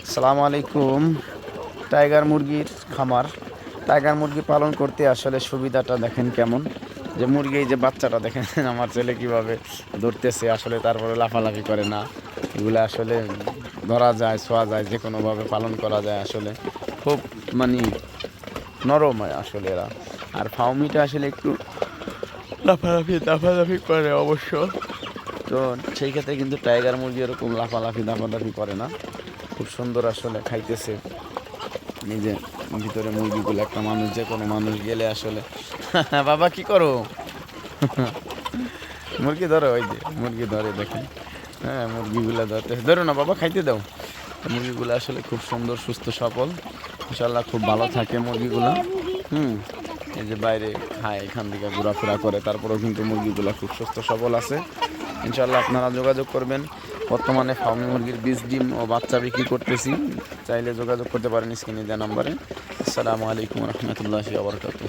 আসসালামু আলাইকুম। টাইগার মুরগির খামার। টাইগার মুরগি পালন করতে আসলে সুবিধাটা দেখেন কেমন, যে মুরগি এই যে বাচ্চাটা দেখেন আমার ছেলে কিভাবে ধরতেছে, আসলে তারপরে লাফালাফি করে না। এগুলো আসলে ধরা যায়, ছোঁয়া যায়, যে কোনোভাবে পালন করা যায়। আসলে খুব মানে নরম হয় আসলে এরা। আর ফাউমিটা আসলে একটু লাফালাফি করে অবশ্য। তো সেই ক্ষেত্রে কিন্তু টাইগার মুরগি এরকম দাফাদাফি করে না। খুব সুন্দর আসলে খাইতেছে। এই যে ভিতরে মুরগিগুলো, একটা মানুষ, যে কোনো মানুষ গেলে আসলে বাবা কি করো মুরগি ধরো, ওই যে মুরগি ধরে দেখেন। হ্যাঁ, মুরগিগুলো ধরতে ধরো না বাবা, খাইতে দাও। মুরগিগুলো আসলে খুব সুন্দর, সুস্থ, সবল, ইনশাল্লাহ খুব ভালো থাকে মুরগিগুলো। হুম। এই যে বাইরে খায়, এখান থেকে ঘোরাফেরা করে, তারপরেও কিন্তু মুরগিগুলো খুব সুস্থ সবল আছে। ইনশাল্লাহ আপনারা যোগাযোগ করবেন। বর্তমানে ফার্মি মুরগির বীজ, ডিম ও বাচ্চা বিক্রি করতেছি। চাইলে যোগাযোগ করতে পারেন স্ক্রিনে দেওয়া নাম্বারে। আসসালামু আলাইকুম রহমতুল্লাহি ওয়া বারাকাতুহু।